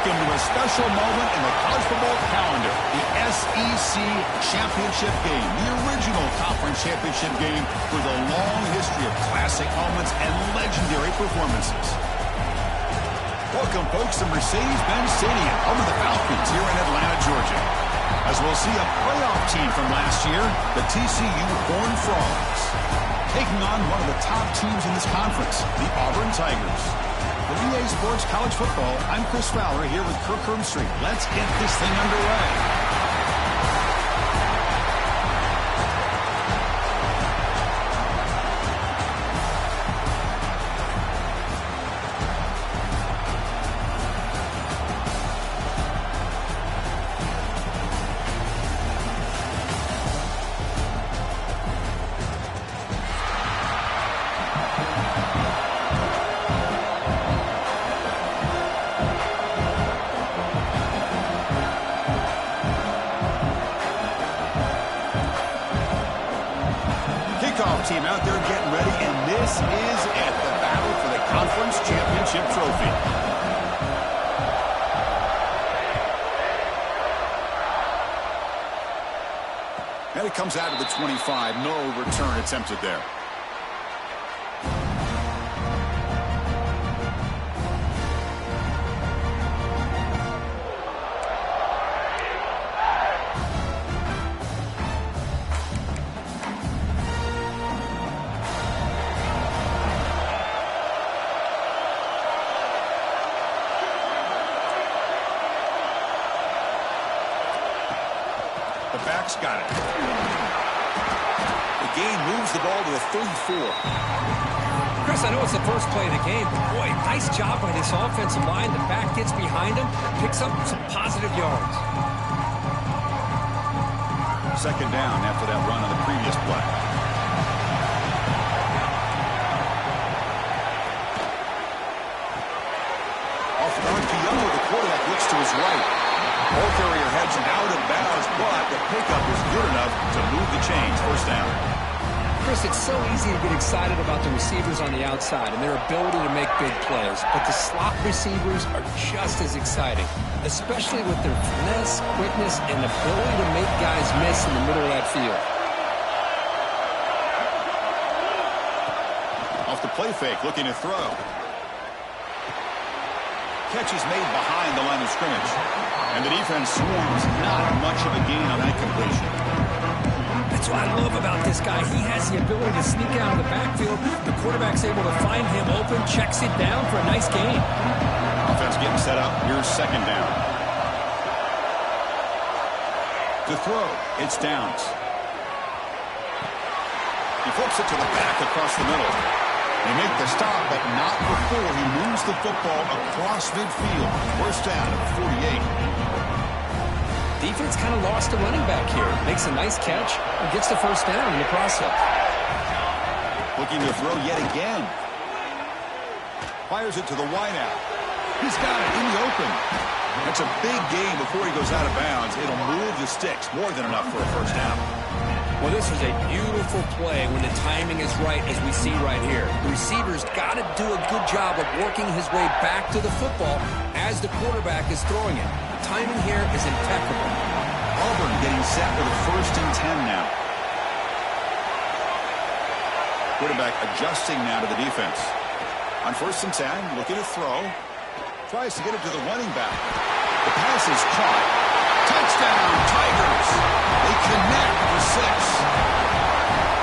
Welcome to a special moment in the college football calendar, the SEC Championship game, the original conference championship game with a long history of classic moments and legendary performances. Welcome, folks, to Mercedes-Benz Stadium, home of the Falcons here in Atlanta, Georgia. As we'll see a playoff team from last year, the TCU Horned Frogs, taking on one of the top teams in this conference, the Auburn Tigers. For EA Sports College Football, I'm Chris Fowler here with Kirk Herbstreit. Let's get this thing underway. Team out there getting ready, and this is it, the battle for the conference championship trophy. And it comes out of the 25, no return attempted there. The back's got it. The game moves the ball to the 34. Chris, I know it's the first play of the game, but boy, nice job by this offensive line. The back gets behind him, picks up some positive yards. Second down after that run on the previous play. Off the RPO, the quarterback looks to his right. Ball carrier heads out of bounds, but the pickup is good enough to move the chains. First down. Chris, it's so easy to get excited about the receivers on the outside and their ability to make big plays, but the slot receivers are just as exciting, especially with their finesse, quickness, and ability to make guys miss in the middle of that field. Off the play fake, looking to throw. Catch is made behind the line of scrimmage. And the defense swarms, not much of a gain on that completion. That's what I love about this guy. He has the ability to sneak out of the backfield. The quarterback's able to find him open, checks it down for a nice gain. Offense getting set up. Here's second down. To throw, it's Downs. He flips it to the back across the middle. They make the stop, but not before he moves the football across midfield. First down at the 48. Defense kind of lost a running back here. Makes a nice catch and gets the first down in the process. Looking to throw yet again. Fires it to the wideout. He's got it in the open. That's a big gain before he goes out of bounds. It'll move the sticks. More than enough for a first down. Well, this is a beautiful play when the timing is right, as we see right here. The receiver's got to do a good job of working his way back to the football as the quarterback is throwing it. The timing here is impeccable. Auburn getting set for the 1st and 10 now. Quarterback adjusting now to the defense. On 1st and 10, looking to throw. Tries to get it to the running back. The pass is caught. Touchdown, Tigers. They connect for 6.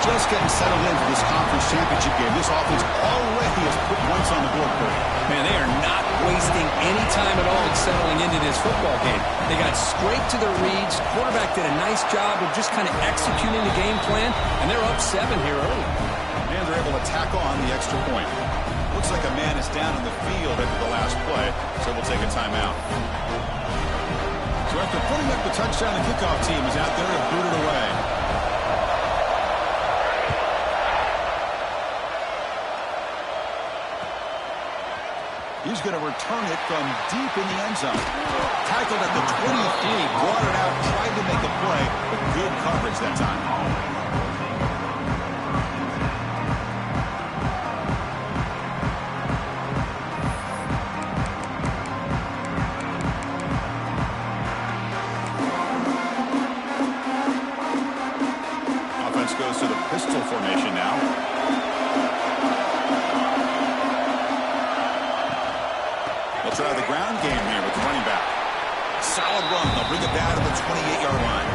Just getting settled in for this conference championship game. This offense already has put points on the board for you. Man, they are not wasting any time at all in settling into this football game. They got straight to their reads. Quarterback did a nice job of just kind of executing the game plan, and they're up 7 here early. And they're able to tack on the extra point. Looks like a man is down in the field after the last play, so we'll take a timeout. So after putting up the touchdown, the kickoff team is out there to boot it away. He's going to return it from deep in the end zone. Tackled at the 23, brought it out, tried to make a play, but good coverage that time. game here with the running back. Solid run. They'll bring it down to the 28-yard line.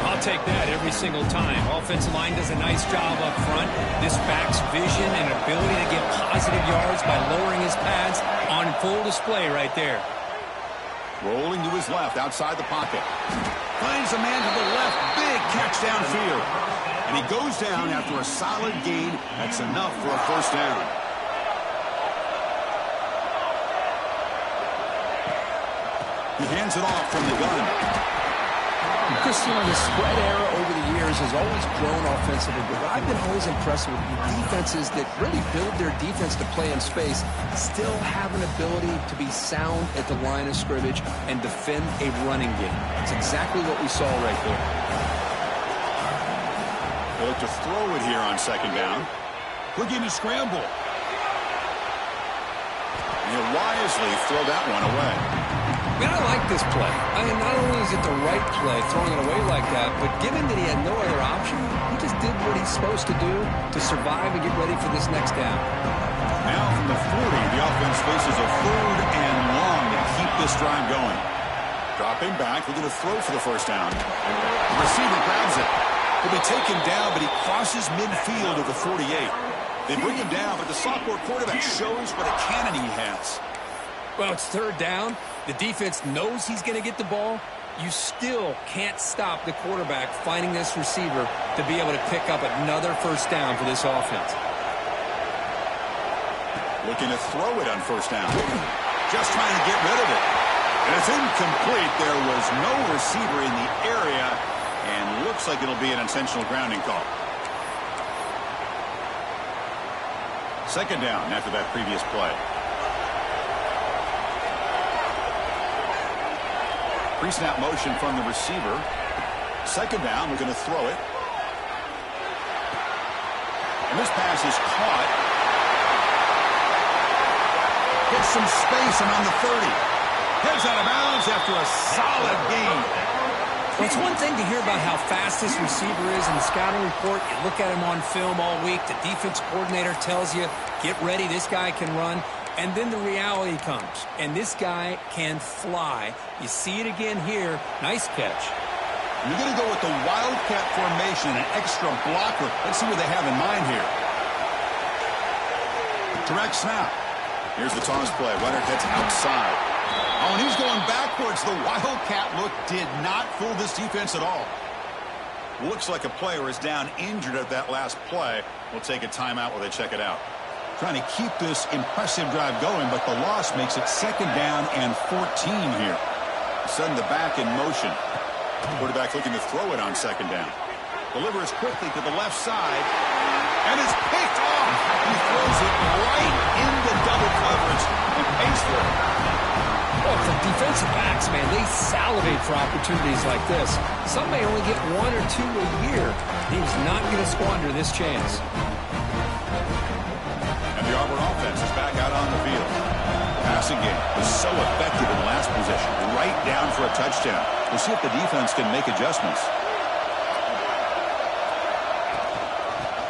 I'll take that every single time. Offensive line does a nice job up front. This back's vision and ability to get positive yards by lowering his pads on full display right there. Rolling to his left outside the pocket. Finds a man to the left. Big catch downfield. And he goes down after a solid gain. That's enough for a first down. He hands it off from the gun. Christian, the spread era over the years has always grown offensively, but I've been always impressed with defenses that really build their defense to play in space, still have an ability to be sound at the line of scrimmage and defend a running game. That's exactly what we saw right there. They'll look to throw it here on second down. Looking to scramble. And he'll wisely throw that one away. Man, I like this play. I mean, not only is it the right play, throwing it away like that, but given that he had no other option, he just did what he's supposed to do to survive and get ready for this next down. Now from the 40, the offense faces a 3rd and long to keep this drive going. Dropping back, we're going to throw for the first down. The receiver grabs it. He'll be taken down, but he crosses midfield at the 48. They bring him down, but the sophomore quarterback shows what a cannon he has. Well, it's 3rd down. The defense knows he's going to get the ball. You still can't stop the quarterback finding this receiver to be able to pick up another first down for this offense. Looking to throw it on first down. Just trying to get rid of it. And it's incomplete. There was no receiver in the area, and looks like it'll be an intentional grounding call. Second down after that previous play. Pre-snap motion from the receiver. Second down, we're going to throw it. And this pass is caught. Gets some space and on the 30. Heads out of bounds after a solid gain. Well, it's one thing to hear about how fast this receiver is in the scouting report. You look at him on film all week. The defense coordinator tells you, get ready, this guy can run. And then the reality comes, and this guy can fly. You see it again here. Nice catch. You're going to go with the wildcat formation, an extra blocker. Let's see what they have in mind here. Direct snap. Here's the toss play. Runner heads outside. Oh, and he's going backwards. The wildcat look did not fool this defense at all. Looks like a player is down injured at that last play. We'll take a timeout while they check it out. Trying to keep this impressive drive going, but the loss makes it second down and 14 here. Send the back in motion. Quarterback looking to throw it on second down. Delivers quickly to the left side, and it's picked off. He throws it right into double coverage and pays for it. Well, the defensive backs, man, they salivate for opportunities like this. Some may only get 1 or 2 a year. He was not going to squander this chance. The Auburn offense is back out on the field. Passing game was so effective in the last possession. Right down for a touchdown. We'll see if the defense can make adjustments.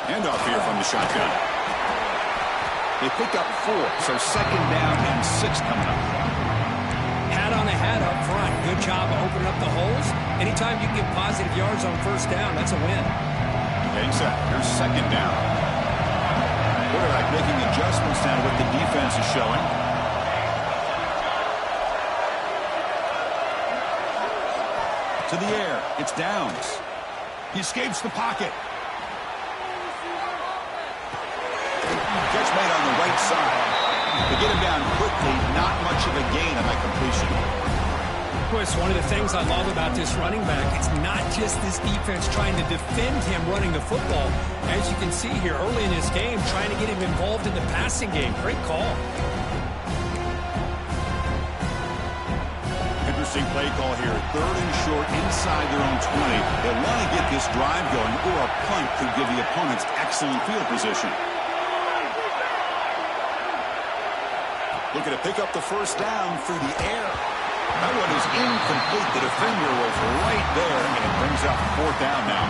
Handoff here from the shotgun. They pick up 4, so second down and 6 coming up. Hat on a hat up front. Good job of opening up the holes. Anytime you can get positive yards on first down, that's a win. Getting set. Here's second down. Quarterback making adjustments down to what the defense is showing. To the air. It's Downs. He escapes the pocket. Catch made on the right side. They get him down quickly. Not much of a gain on that completion. Of course, one of the things I love about this running back, it's not just this defense trying to defend him running the football. As you can see here early in this game, trying to get him involved in the passing game. Great call. Interesting play call here. 3rd and short inside their own 20. They want to get this drive going, or a punt could give the opponents excellent field position. Looking to pick up the first down through the air. That one is incomplete. The defender was right there, and it brings up 4th down now.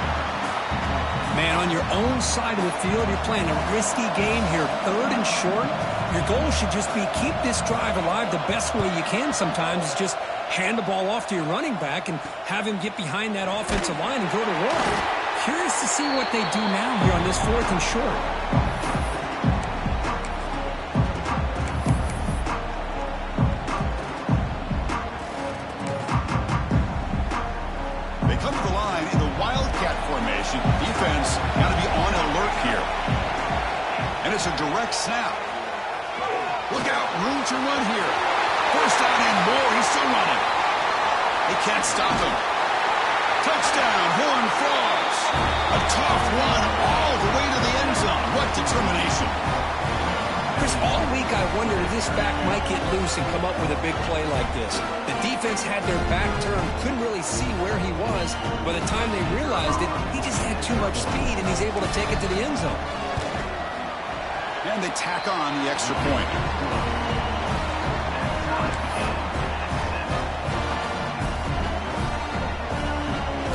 Man, on your own side of the field, you're playing a risky game here, 3rd and short. Your goal should just be keep this drive alive the best way you can sometimes is just hand the ball off to your running back and have him get behind that offensive line and go to work. Curious to see what they do now here on this 4th and short. They come to the line in the Wildcat formation. Defense got to be on alert here. And it's a direct snap. Look out, room to run here. First down and more, he's still running. They can't stop him. Touchdown, Horned Frogs. A tough run all the way to the end zone. What determination. Chris, all week I wondered if this back might get loose and come up with a big play like this. The defense had their back turned, couldn't really see where he was. By the time they realized it, he just had too much speed, and he's able to take it to the end zone. And they tack on the extra point.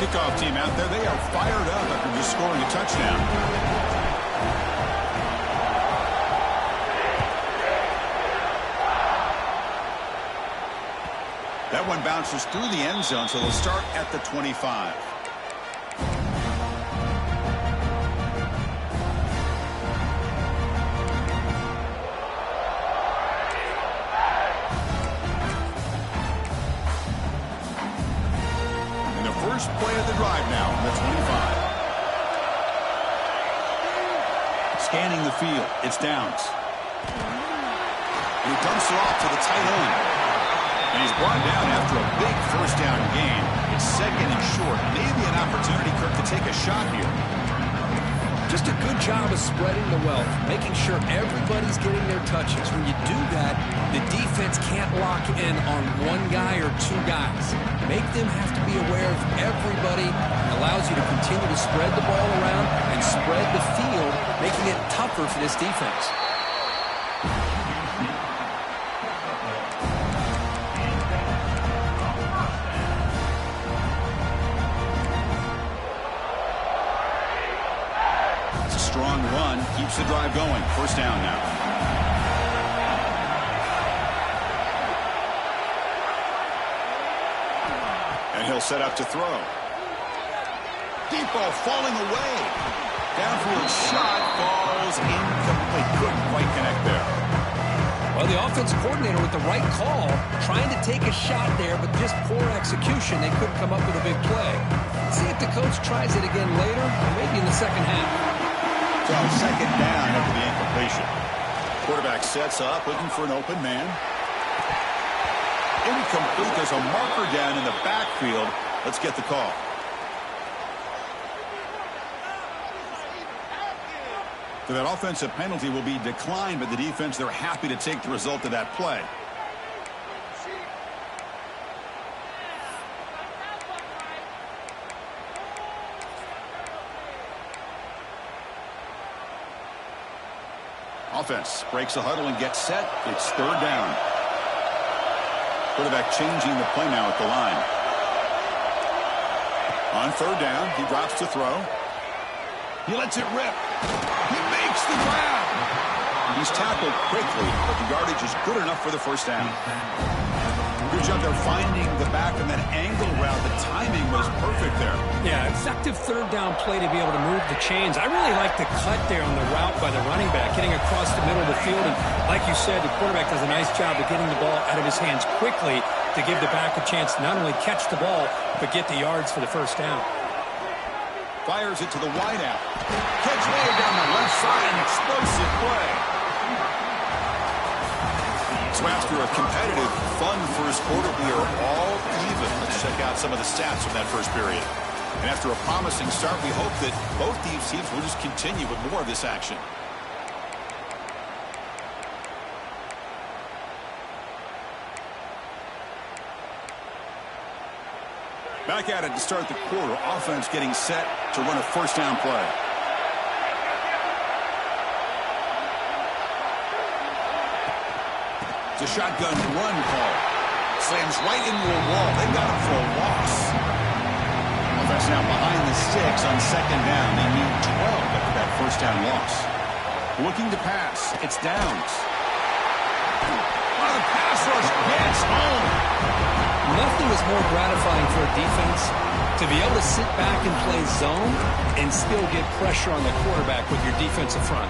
Kickoff team out there, they are fired up after just scoring a touchdown. That one bounces through the end zone, so they'll start at the 25. And the first play of the drive now on the 25. Scanning the field, it's Downs. And he dumps it off to the tight end. And he's brought down after a big first down gain. It's 2nd and short. Maybe an opportunity, Kirk, to take a shot here. Just a good job of spreading the wealth, making sure everybody's getting their touches. When you do that, the defense can't lock in on one guy or two guys. Make them have to be aware of everybody. It allows you to continue to spread the ball around and spread the field, making it tougher for this defense. Strong run keeps the drive going. First down now. And he'll set up to throw. Deep ball falling away. Downfield shot falls incomplete. Couldn't quite connect there. Well, the offensive coordinator with the right call, trying to take a shot there, but just poor execution. They couldn't come up with a big play. See if the coach tries it again later, or maybe in the second half. So 2nd down after the incompletion. Quarterback sets up, looking for an open man. Incomplete. There's a marker down in the backfield. Let's get the call. So that offensive penalty will be declined by the defense. They're happy to take the result of that play. Offense breaks the huddle and gets set. It's 3rd down. Quarterback changing the play now at the line. On 3rd down, he drops to throw. He lets it rip. He makes the grab. He's tackled quickly, but the yardage is good enough for the first down. Good job there finding the back and that angle route. The timing was perfect there. Yeah, effective 3rd down play to be able to move the chains. I really like the cut there on the route by the running back, getting across the middle of the field. And like you said, the quarterback does a nice job of getting the ball out of his hands quickly to give the back a chance to not only catch the ball, but get the yards for the first down. Fires it to the wideout. Catch way down the left side, an explosive play. So after a competitive, fun first quarter, we are all even. Let's check out some of the stats from that first period. And after a promising start, we hope that both these teams will just continue with more of this action. Back at it to start the quarter. Offense getting set to run a first down play. It's a shotgun run call. Slams right into a wall. They got him for a loss. offense now behind the sticks on second down. They need 12 after that first down loss. Looking to pass. It's Downs. The pass rush gets home. Nothing is more gratifying for a defense to be able to sit back and play zone and still get pressure on the quarterback with your defensive front.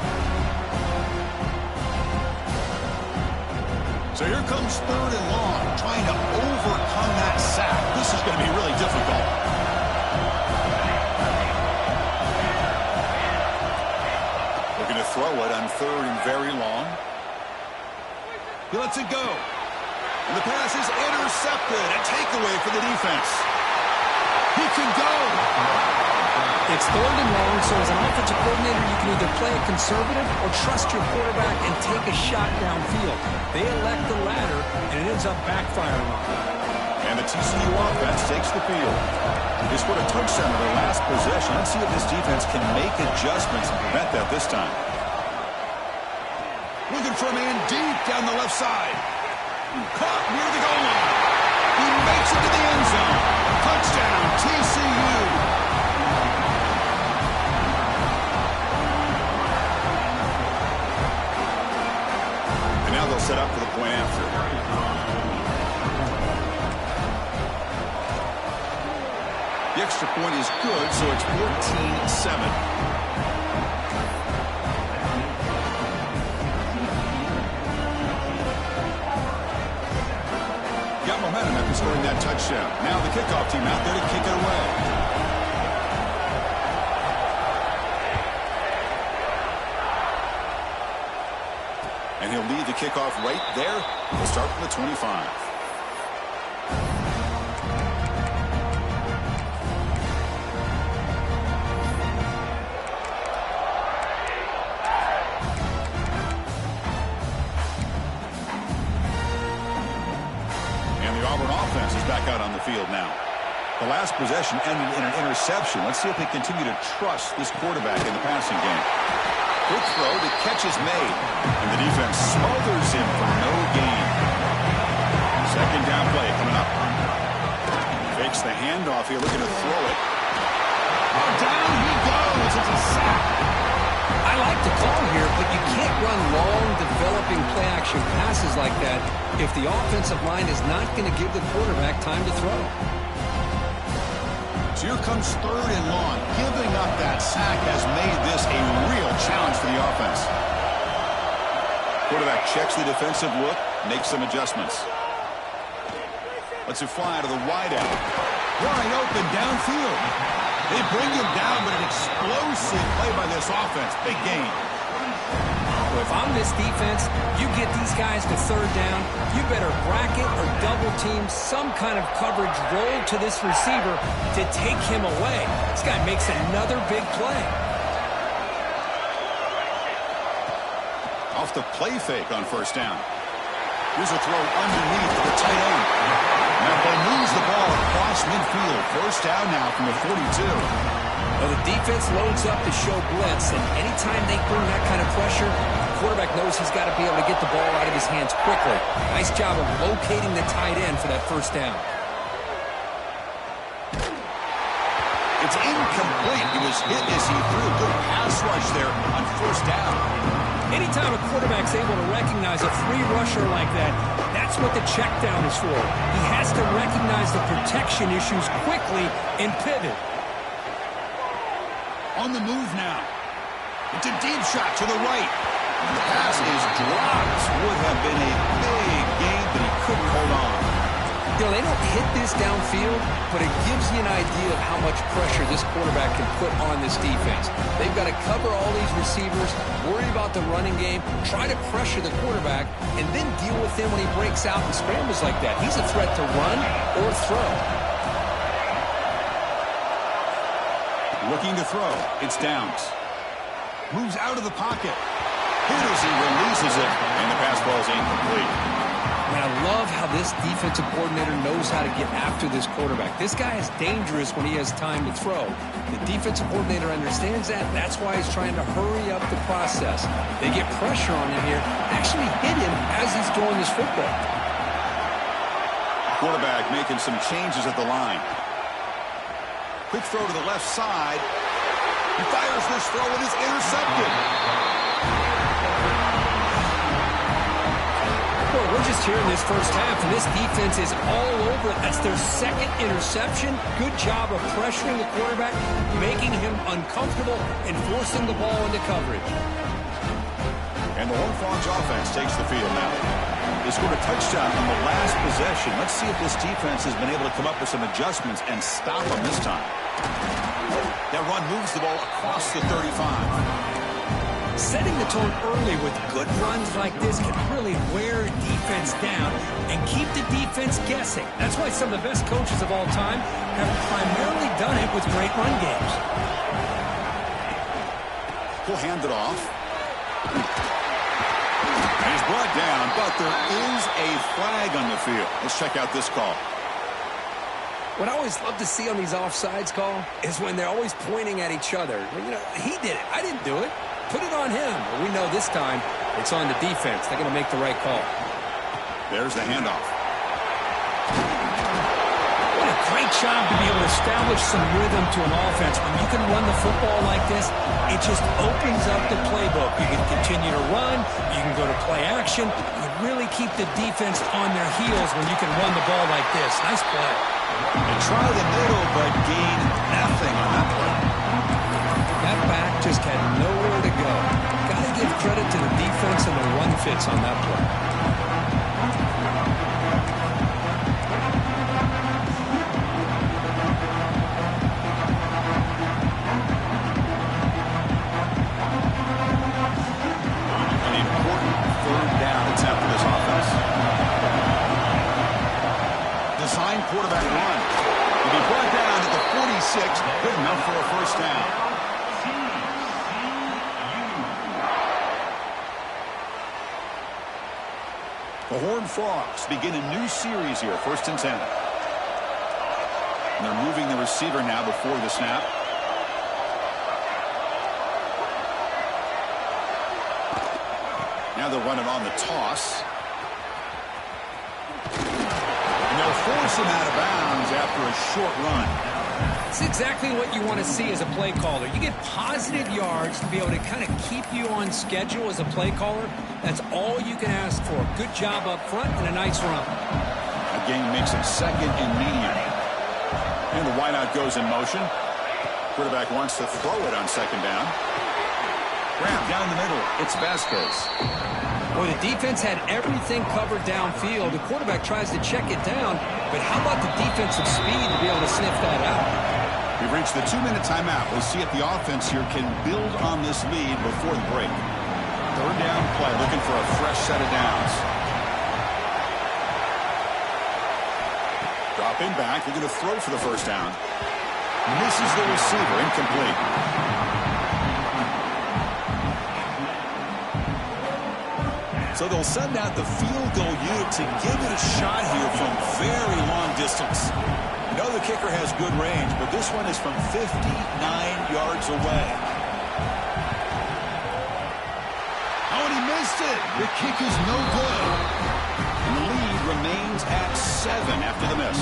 So here comes third and long, trying to overcome that sack. This is going to be really difficult. Looking to throw it on third and very long. He lets it go. And the pass is intercepted. A takeaway for the defense. He can go. It's third and long, so as an offensive coordinator, you can either play it conservative or trust your quarterback and take a shot downfield. They elect the latter, and it ends up backfiring on them. And the TCU offense takes the field. They scored a touchdown in their last possession. Let's see if this defense can make adjustments and prevent that this time. Looking for a man deep down the left side. Caught near the goal line. He makes it to the end zone. Touchdown, TCU. And now they'll set up for the point after. The extra point is good, so it's 14-7. Momentum after scoring that touchdown. Now the kickoff team out there to kick it away. And he'll lead the kickoff right there. He'll start from the 25. Auburn offense is back out on the field now. The last possession ended in an interception. Let's see if they continue to trust this quarterback in the passing game. Quick throw, the catch is made, and the defense smothers him for no gain. Second down play coming up. Fakes the handoff here, looking to throw it. Oh, down he goes. It's a sack. I like the call here, but you can't run long, developing play-action passes like that if the offensive line is not going to give the quarterback time to throw. So here comes third and long. Giving up that sack has made this a real challenge for the offense. Quarterback checks the defensive look, makes some adjustments. Lets it fly to the wideout. Wide open downfield. They bring him down, but an explosive play by this offense. Big gain. Well, if I'm this defense, you get these guys to third down, you better bracket or double team some kind of coverage roll to this receiver to take him away. This guy makes another big play. Off the play fake on first down. Here's a throw underneath the tight end. Now they moves the ball across midfield. First down now from the 42. Well, the defense loads up to show blitz, and anytime they bring that kind of pressure, the quarterback knows he's got to be able to get the ball out of his hands quickly. Nice job of locating the tight end for that first down. It's incomplete. He was hit as he threw a good pass rush there on first down. Anytime a quarterback's able to recognize a free rusher like that, that's what the check down is for. He has to recognize the protection issues quickly and pivot. On the move now. It's a deep shot to the right. And the pass is dropped. Would have been a big gain, but he couldn't hold on. You know, they don't hit this downfield, but it gives you an idea of how much pressure this quarterback can put on this defense. They've got to cover all these receivers, worry about the running game, try to pressure the quarterback, and then deal with him when he breaks out and scrambles like that. He's a threat to run or throw. Looking to throw. It's Downs. Moves out of the pocket. Hit as he releases it, and the pass ball is incomplete. And I love how this defensive coordinator knows how to get after this quarterback. This guy is dangerous when he has time to throw. The defensive coordinator understands that. That's why he's trying to hurry up the process. They get pressure on him here, actually hit him as he's throwing this football. Quarterback making some changes at the line. Quick throw to the left side. He fires this throw and is intercepted. Well, we're just here in this first half, and this defense is all over it. That's their second interception. Good job of pressuring the quarterback, making him uncomfortable, and forcing the ball into coverage. And the Horned Frogs offense takes the field now. They scored a touchdown on the last possession. Let's see if this defense has been able to come up with some adjustments and stop them this time. That run moves the ball across the 35. Setting the tone early with good runs like this can really wear defense down and keep the defense guessing. That's why some of the best coaches of all time have primarily done it with great run games. He'll hand it off. He's brought down, but there is a flag on the field. Let's check out this call. What I always love to see on these offsides call is when they're always pointing at each other. Well, you know, he did it. I didn't do it. Put it on him. But we know this time it's on the defense. They're going to make the right call. There's the handoff. What a great job to be able to establish some rhythm to an offense. When you can run the football like this, it just opens up the playbook. You can continue to run. You can go to play action. You really keep the defense on their heels when you can run the ball like this. Nice play. They try the middle, but gain nothing on that play. That back just had nowhere to go. Got to give credit to the defense and the run fits on that play. An important third down attempt for this offense. Design quarterback run. He'll be brought down at the 46. Good enough for a first down. The Horned Frogs begin a new series here, 1st and 10. And they're moving the receiver now before the snap. Now they're running on the toss. And they'll force him out of bounds after a short run. It's exactly what you want to see as a play caller. You get positive yards to be able to kind of keep you on schedule as a play caller. That's all you can ask for. Good job up front and a nice run. A gain makes it 2nd and medium. And the wideout goes in motion. Quarterback wants to throw it on 2nd down. Grab down the middle. It's Vasquez. Well, the defense had everything covered downfield. The quarterback tries to check it down, but how about the defensive speed to be able to sniff that out? We've reached the 2-minute timeout. We'll see if the offense here can build on this lead before the break. 3rd down play, looking for a fresh set of downs. Dropping back, they're going to throw for the first down. Misses the receiver, incomplete. So they'll send out the field goal unit to give it a shot here from very long distance. You know the kicker has good range, but this one is from 59 yards away. Oh, and he missed it. The kick is no good. And the lead remains at 7 after the miss.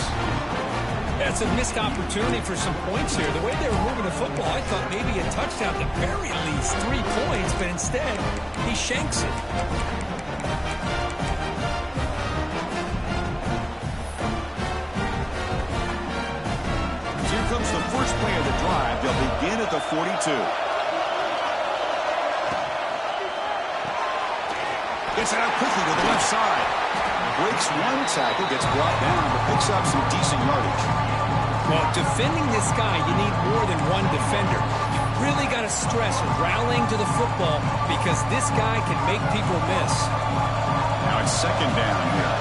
That's a missed opportunity for some points here. The way they were moving the football, I thought maybe a touchdown at the very least, 3 points, but instead he shanks it. Comes the first play of the drive. They'll begin at the 42. Gets it out quickly to the left side. Breaks one tackle, gets brought down, but picks up some decent yardage. Well, defending this guy, you need more than one defender. You really got to stress rallying to the football because this guy can make people miss. Now it's 2nd down here.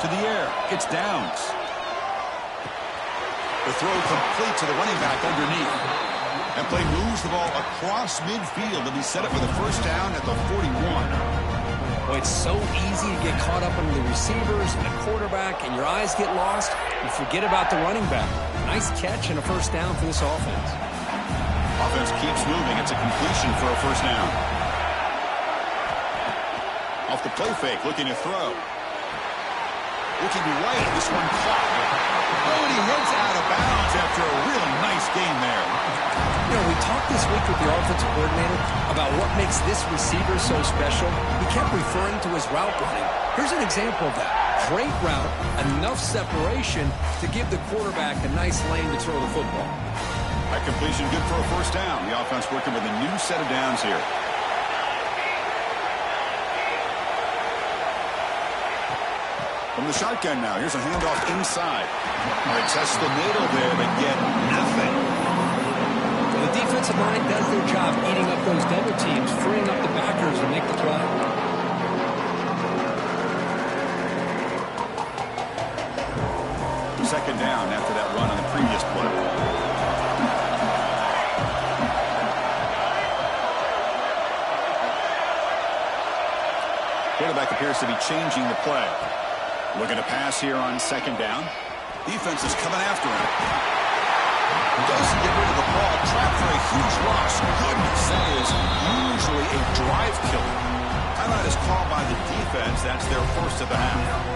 To the air. It's Downs. The throw complete to the running back underneath. That play moves the ball across midfield, and he set it for the first down at the 41. Well, it's so easy to get caught up in the receivers and the quarterback, and your eyes get lost. You forget about the running back. Nice catch and a first down for this offense. Offense keeps moving. It's a completion for a first down. Off the play fake, looking to throw. Looking right, this one caught. Oh, and he heads out of bounds after a real nice game there. You know, we talked this week with the offensive coordinator about what makes this receiver so special. He kept referring to his route running. Here's an example of that. Great route, enough separation to give the quarterback a nice lane to throw the football. That completion good for a first down. The offense working with a new set of downs here. From the shotgun now, here's a handoff inside. All right, test the middle there, but get nothing. The defensive line does their job eating up those double teams, freeing up the backers to make the play. Second down after that run on the previous play. Quarterback appears to be changing the play. Looking to pass here on second down. Defense is coming after him. Doesn't get rid of the ball. Trapped for a huge loss. Goodness, that is usually a drive killer. Timeout is called by the defense. That's their first of the half.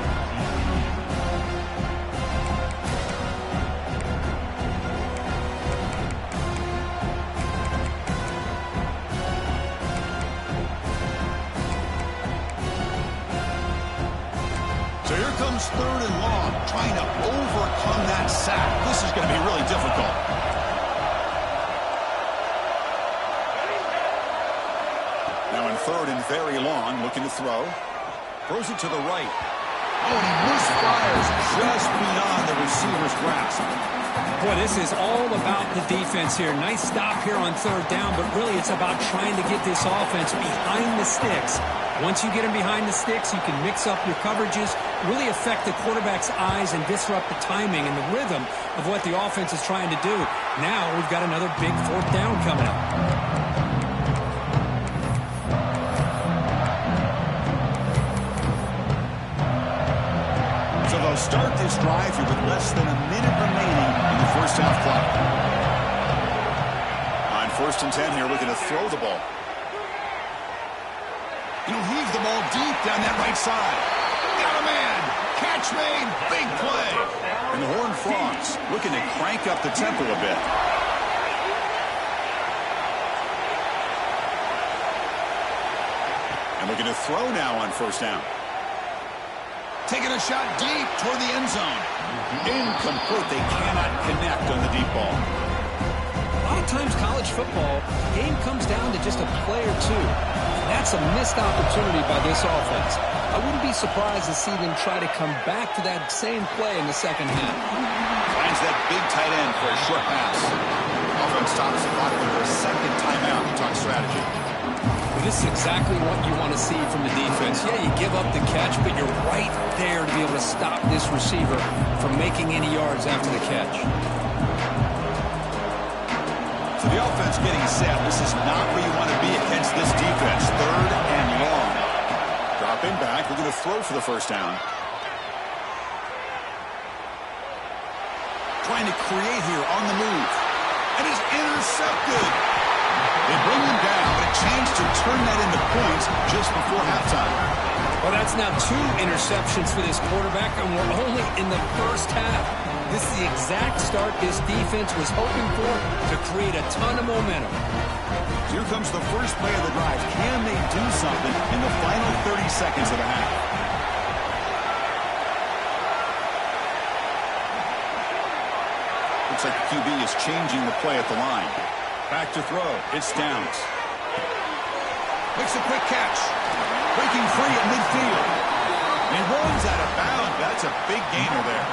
So here comes third and long, trying to overcome that sack. This is going to be really difficult. Now in third and very long, looking to throw. Throws it to the right. Oh, and he misfires just beyond the receiver's grasp. Boy, this is all about the defense here. Nice stop here on third down, but really it's about trying to get this offense behind the sticks. Once you get him behind the sticks, you can mix up your coverages, really affect the quarterback's eyes and disrupt the timing and the rhythm of what the offense is trying to do. Now we've got another big fourth down coming up. So they'll start this drive here with less than a minute remaining in the first half clock. On 1st and 10 here, looking to throw the ball. He'll heave the ball deep down that right side. Got a man. Catch made. Big play. And the Horned Frogs looking to crank up the tempo a bit. And looking to throw now on 1st down. Taking a shot deep toward the end zone. Incomplete. They cannot connect on the deep ball. A lot of times college football, the game comes down to just a play or two. That's a missed opportunity by this offense. I wouldn't be surprised to see them try to come back to that same play in the second half. Finds that big tight end for a short pass. Offense stops the clock for a second timeout to talk strategy. Well, this is exactly what you want to see from the defense. Yeah, you give up the catch, but you're right there to be able to stop this receiver from making any yards after the catch. So the offense getting set. This is not where you want to be against this defense. Third and long. Dropping back. We're going to throw for the first down. Trying to create here on the move. And he's intercepted. They bring him down, but a chance to turn that into points just before halftime. Well, that's now 2 interceptions for this quarterback, and we're only in the first half. This is the exact start this defense was hoping for to create a ton of momentum. Here comes the first play of the drive. Can they do something in the final 30 seconds of the half? Looks like the QB is changing the play at the line. Back to throw. It's Downs. Makes a quick catch. Breaking free at midfield. And runs out of bounds. That's a big gainer there.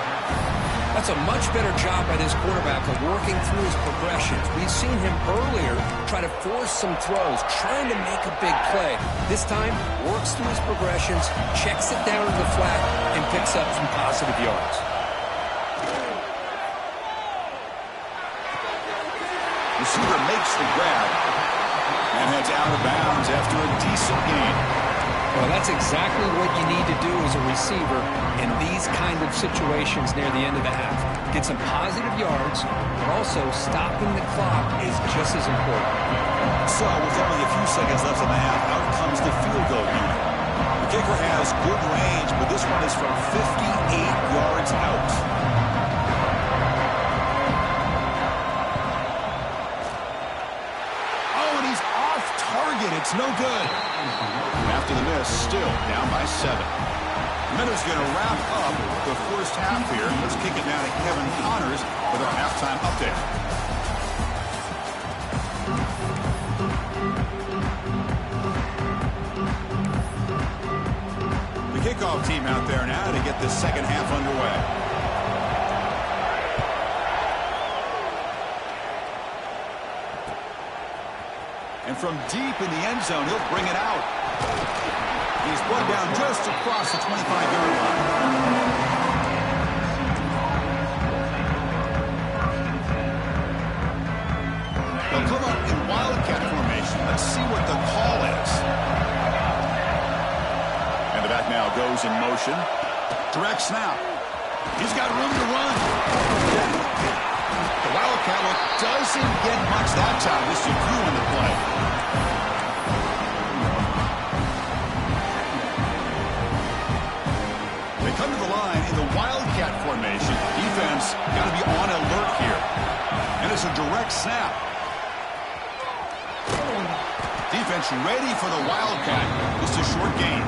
That's a much better job by this quarterback of working through his progressions. We've seen him earlier try to force some throws, trying to make a big play. This time, works through his progressions, checks it down to the flat, and picks up some positive yards. Receiver makes the grab and heads out of bounds after a decent gain. Well, that's exactly what you need to do as a receiver in these kind of situations near the end of the half. Get some positive yards, but also stopping the clock is just as important. So, with only a few seconds left in the half, out comes the field goal unit. The kicker has good range, but this one is from 58 no good. After the miss, still down by 7. Minutes going to wrap up the first half here. Let's kick it now to Kevin Connors with our halftime update. The kickoff team out there now to get this second half underway. And from deep in the end zone, he'll bring it out. He's brought down just across the 25-yard line. They'll come up in wildcat formation. Let's see what the call is. And the back now goes in motion. Direct snap. He's got room to run. The wildcat look doesn't get much that time. Just a few in the play. Come to the line in the wildcat formation. Defense got to be on alert here. And it's a direct snap. Defense ready for the wildcat. Just a short gain.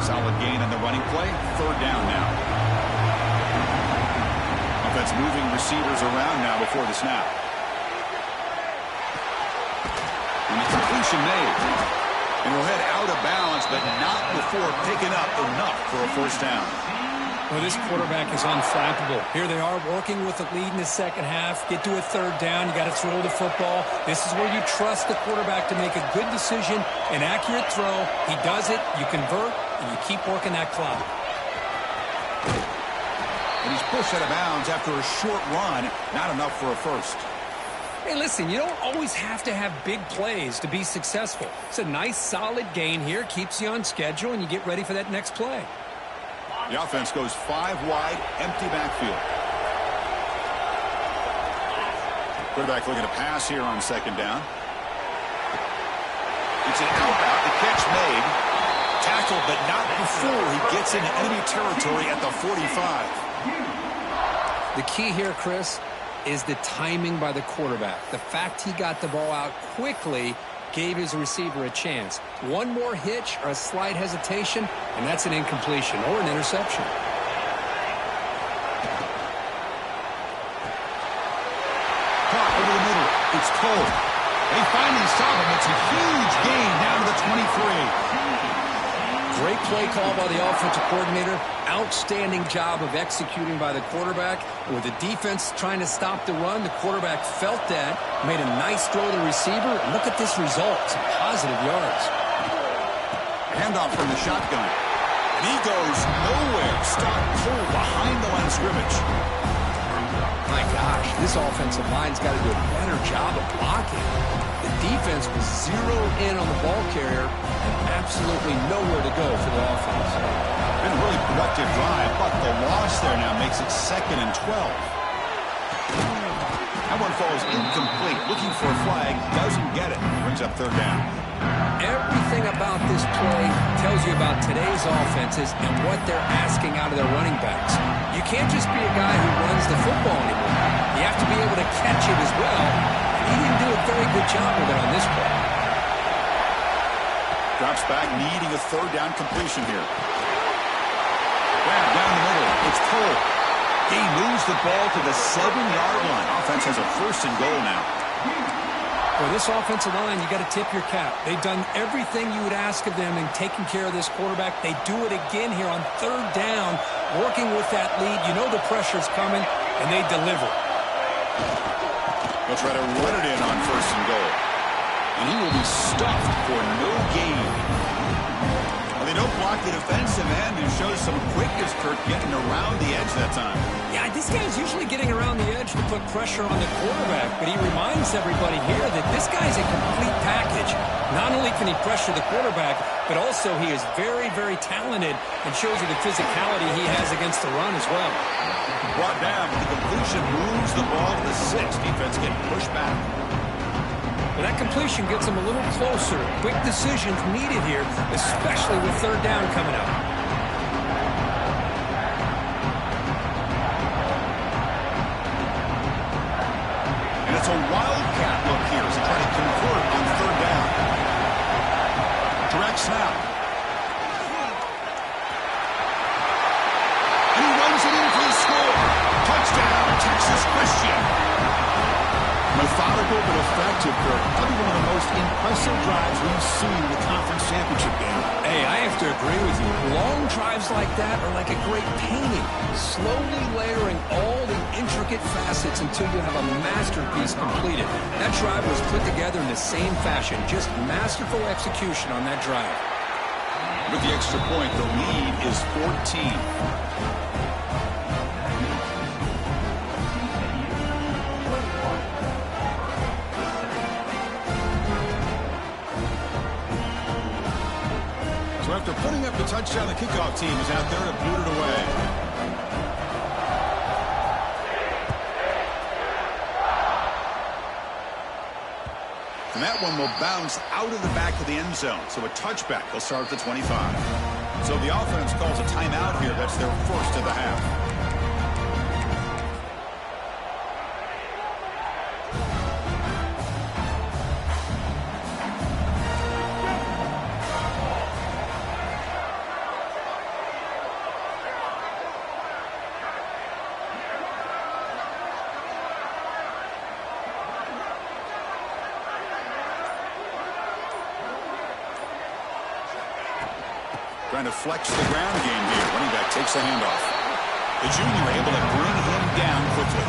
Solid gain on the running play. Third down now. Offense moving receivers around now before the snap. And the completion made. And we'll head out of bounds, but not before picking up enough for a first down. Well, this quarterback is unflappable. Here they are working with the lead in the second half. Get to a third down. You got to throw the football. This is where you trust the quarterback to make a good decision, an accurate throw. He does it. You convert, and you keep working that clock. And he's pushed out of bounds after a short run. Not enough for a first. Hey, listen, you don't always have to have big plays to be successful. It's a nice, solid gain here. Keeps you on schedule, and you get ready for that next play. The offense goes 5 wide, empty backfield. Quarterback looking to pass here on second down. It's an out-out. The catch made. Tackled, but not before he gets into enemy territory at the 45. The key here, Chris, is the timing by the quarterback. The fact he got the ball out quickly gave his receiver a chance. One more hitch or a slight hesitation, and that's an incompletion or an interception. Caught over the middle. It's Cole. They finally stop him. It's a huge gain down to the 23. Great play call by the offensive coordinator. Outstanding job of executing by the quarterback. With the defense trying to stop the run, the quarterback felt that, made a nice throw to the receiver. Look at this result. Some positive yards. Handoff from the shotgun. And he goes nowhere. Stopped cold behind the line of scrimmage. My gosh, this offensive line's got to do a better job of blocking. The defense was zeroed in on the ball carrier and absolutely nowhere to go for the offense. Been a really productive drive, but the loss there now makes it 2nd and 12. That one falls incomplete. Looking for a flag, doesn't get it. Brings up third down. Everything about this play tells you about today's offenses and what they're asking out of their running backs. You can't just be a guy who runs the football anymore. You have to be able to catch it as well. He didn't do a very good job with it on this play. Drops back, needing a third down completion here. Grab down the middle. It's Cole. He moves the ball to the 7-yard line. Offense has a 1st and goal now. For this offensive line, you got to tip your cap. They've done everything you would ask of them in taking care of this quarterback. They do it again here on third down, working with that lead. You know the pressure's coming, and they deliver. They'll try to run it in on 1st and goal. And he will be stuffed for no gain. Well, they don't block the defensive end and shows some quickness, Kirk, getting around the edge that time. Yeah, this guy's usually getting around the edge to put pressure on the quarterback, but he reminds everybody here that this guy's a complete package. Not only can he pressure the quarterback, but also he is very, very talented and shows you the physicality he has against the run as well. Brought down, the completion moves the ball to the 6. Defense getting pushed back. Well, that completion gets him a little closer. Quick decisions needed here, especially with third down coming up. And it's a methodical but effective, Kirk. Probably one of the most impressive drives we've seen in the conference championship game. Hey, I have to agree with you. Long drives like that are like a great painting, slowly layering all the intricate facets until you have a masterpiece completed. That drive was put together in the same fashion, just masterful execution on that drive. With the extra point, the lead is 14. So after putting up the touchdown, the kickoff team is out there to boot it away. And that one will bounce out of the back of the end zone. So a touchback. They'll start at the 25. So the offense calls a timeout here. That's their first of the half. Trying to flex the ground game here. Running back takes the handoff. The junior able to bring him down quickly.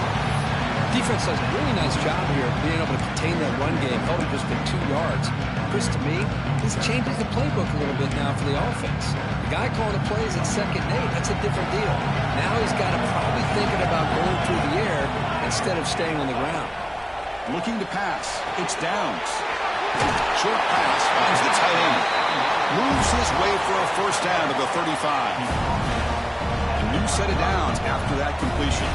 Defense does a really nice job here of being able to contain that run game, held just at 2 yards. Chris, to me, this changes the playbook a little bit now for the offense. The guy calling the plays at 2nd and 8, that's a different deal. Now he's got to probably thinking about going through the air instead of staying on the ground. Looking to pass. It's Downs. Short pass finds the tight end. Moves his way for a first down to the 35. A new set of downs after that completion.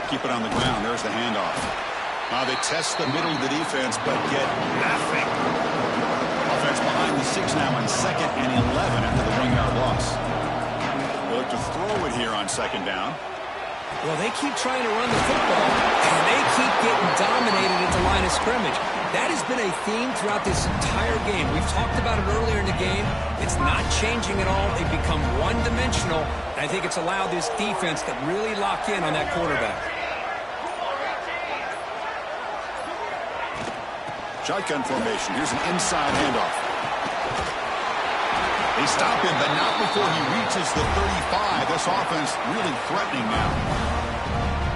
Keep it on the ground. There's the handoff. They test the middle of the defense, but get nothing. Offense behind the 6 now on 2nd and 11 after the 1-yard loss. They'll look to throw it here on 2nd down. Well, they keep trying to run the football, and they keep getting dominated at the line of scrimmage. That has been a theme throughout this entire game. We've talked about it earlier in the game. It's not changing at all. They've become one-dimensional, and I think it's allowed this defense to really lock in on that quarterback. Shotgun formation. Here's an inside handoff. They stop him, but not before he reaches the 35. This offense really threatening now.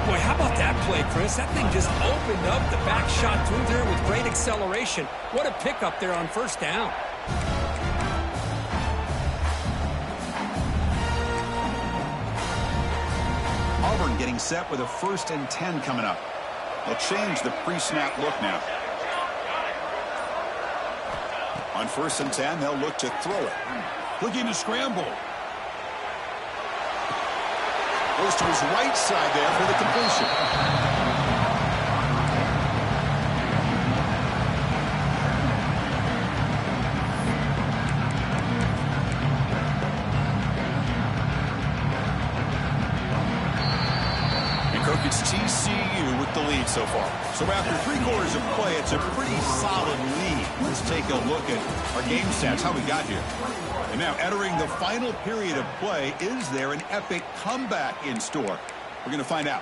Boy, how about that play, Chris? That thing just opened up the back shot through there with great acceleration. What a pickup there on 1st down. Auburn getting set with a 1st and 10 coming up. They'll change the pre-snap look now. On 1st and 10, they'll look to throw it. Looking to scramble. Goes to his right side there for the completion. And Kirk, it's TCU with the lead so far. So after 3 quarters of play, it's a pretty solid lead. Let's take a look at our game stats, how we got here. And now entering the final period of play, is there an epic comeback in store? We're going to find out.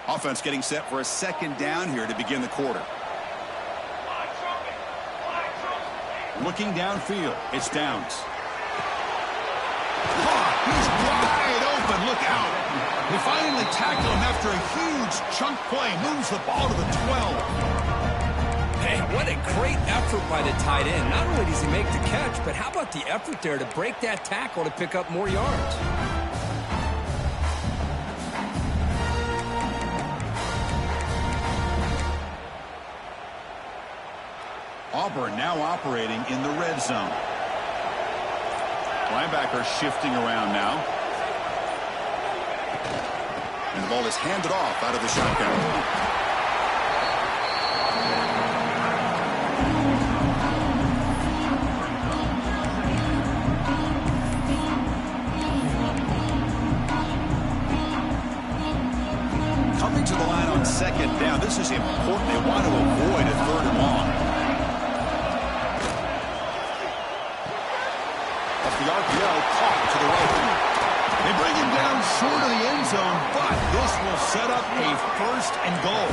Offense getting set for a 2nd down here to begin the quarter. Looking downfield, it's Downs. He's wide open. Look out. They finally tackle him after a huge chunk play. Moves the ball to the 12. Hey, what a great effort by the tight end. Not only does he make the catch, but how about the effort there to break that tackle to pick up more yards? Auburn now operating in the red zone. Linebacker shifting around now. And the ball is handed off out of the shotgun. second down. This is important. They want to avoid a third and long. Off the RPO, caught to the right. They bring him down short of the end zone, but this will set up a first and goal.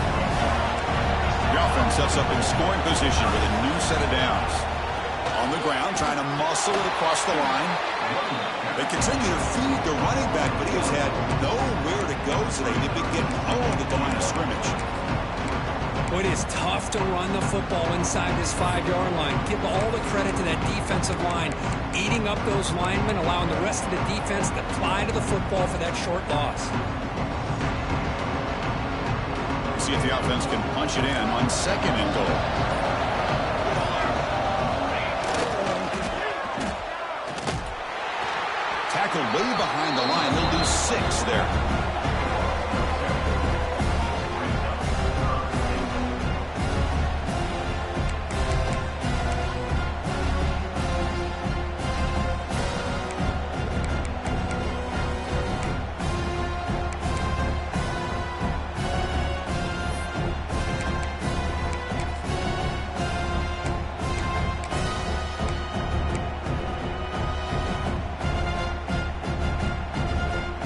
The offense sets up in scoring position with a new set of downs. On the ground, trying to muscle it across the line. They continue to feed the running back, but he has had nowhere to go today. They've been getting owned at the line of scrimmage. Well, it is tough to run the football inside this 5-yard line. Give all the credit to that defensive line, eating up those linemen, allowing the rest of the defense to fly to the football for that short loss. See if the offense can punch it in on second and goal. Tackled way behind the line. He'll lose 6 there.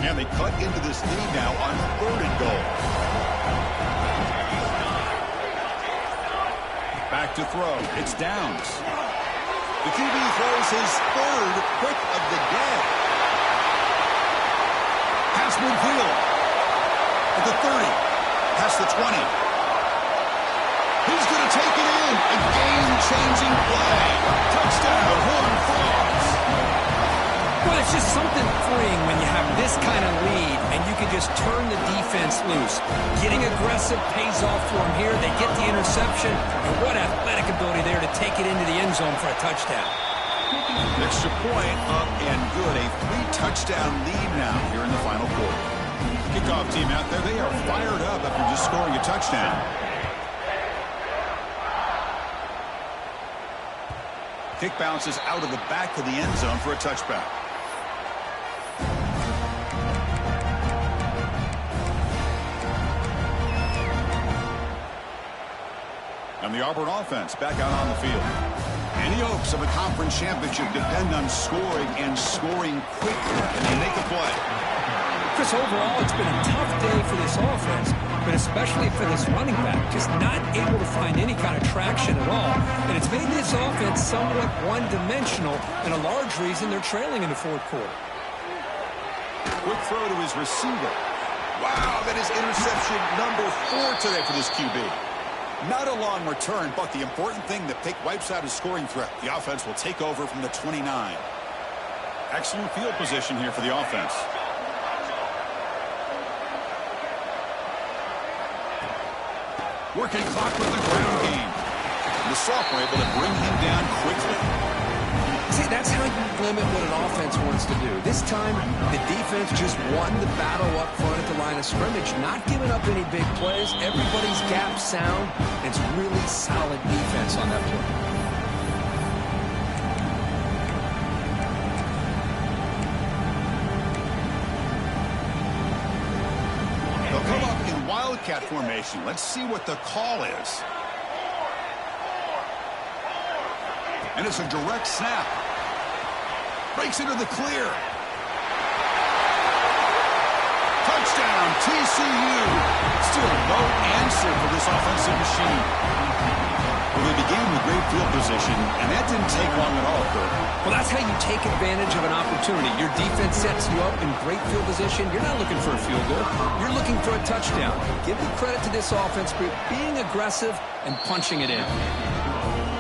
And they cut into this lead now on third and goal. Back to throw. It's Downs. The QB throws his third pick of the day. Pass midfield. At the 30. Past the 20. He's going to take it in. A game-changing play. Touchdown, Horned Frogs. Well, it's just something freeing when you have this kind of lead and you can just turn the defense loose. Getting aggressive pays off for them here. They get the interception, and what athletic ability there to take it into the end zone for a touchdown. Extra point up and good. A 3-touchdown lead now here in the final quarter. Kickoff team out there, they are fired up after just scoring a touchdown. Kick bounces out of the back of the end zone for a touchback. And the Auburn offense back out on the field. Any hopes of a conference championship depend on scoring and scoring quickly, and they make a play. Chris, overall, it's been a tough day for this offense, but especially for this running back, just not able to find any kind of traction at all. And it's made this offense somewhat one-dimensional, and a large reason they're trailing in the fourth quarter. Quick throw to his receiver. Wow, that is interception number 4 today for this QB. Not a long return, but the important thing, the pick wipes out his scoring threat. The offense will take over from the 29. Excellent field position here for the offense. Working clock with the ground game. The sophomore able to bring him down quickly. See, that's how you limit what an offense wants to do. This time, the defense just won the battle up front at the line of scrimmage, not giving up any big plays. Everybody's gap sound. It's really solid defense on that play. They'll come up in wildcat formation. Let's see what the call is. And it's a direct snap. Breaks into the clear. Touchdown, TCU. Still no answer for this offensive machine. Well, they began with great field position, and that didn't take long at all, Kurt. Well, that's how you take advantage of an opportunity. Your defense sets you up in great field position. You're not looking for a field goal. You're looking for a touchdown. Give the credit to this offense for being aggressive and punching it in.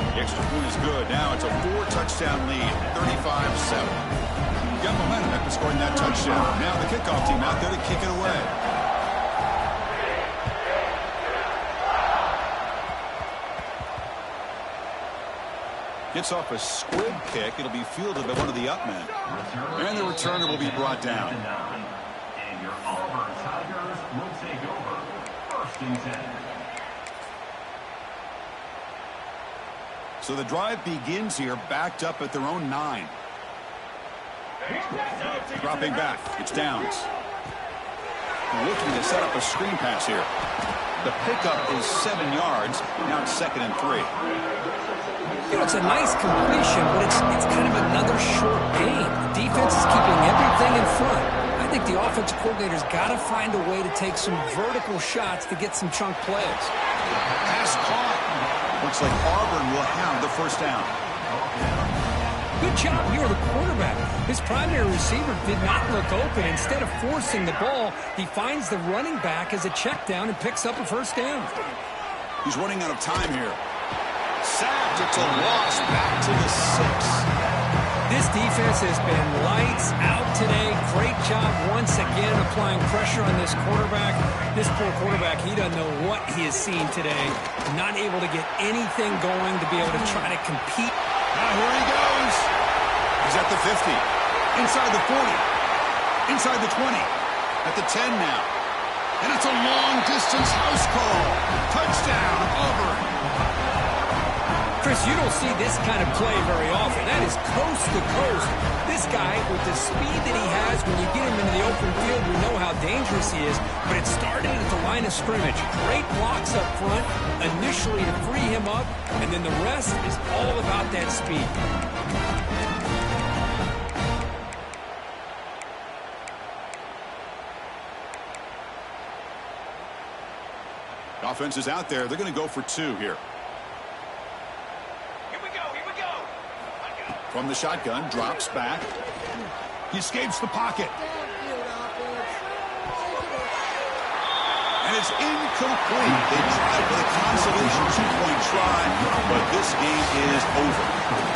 The extra point is good. Now it's a 4-touchdown lead, 35-7. Got momentum after scoring that touchdown. Now the kickoff team out there to kick it away. Gets off a squib kick. It'll be fielded by one of the up men. And the returner will be brought down. And your Auburn Tigers will take over. First and 10. So the drive begins here, backed up at their own 9. Dropping back, it's Downs. Looking to set up a screen pass here. The pickup is 7 yards. Now it's 2nd and 3. You know, it's a nice completion, but it's kind of another short game. The defense is keeping everything in front. I think the offensive coordinator's got to find a way to take some vertical shots to get some chunk plays. Pass caught. Looks like Auburn will have the first down. Good job here, the quarterback. His primary receiver did not look open. Instead of forcing the ball, he finds the running back as a check down and picks up a first down. He's running out of time here. Sacked. It's a loss. Back to the 6. This defense has been lights out today. Great job once again applying pressure on this quarterback. This poor quarterback, he doesn't know what he has seen today. Not able to get anything going to be able to try to compete. Now here he goes. He's at the 50. Inside the 40. Inside the 20. At the 10 now. And it's a long-distance house call. Touchdown, Auburn. Chris, you don't see this kind of play very often. That is coast to coast. This guy, with the speed that he has, when you get him into the open field, we know how dangerous he is. But it started at the line of scrimmage. Great blocks up front, initially to free him up, and then the rest is all about that speed. Offense is out there. They're going to go for 2 here. From the shotgun, drops back. He escapes the pocket. And it's incomplete. They tried for the consolation 2-point try, but this game is over.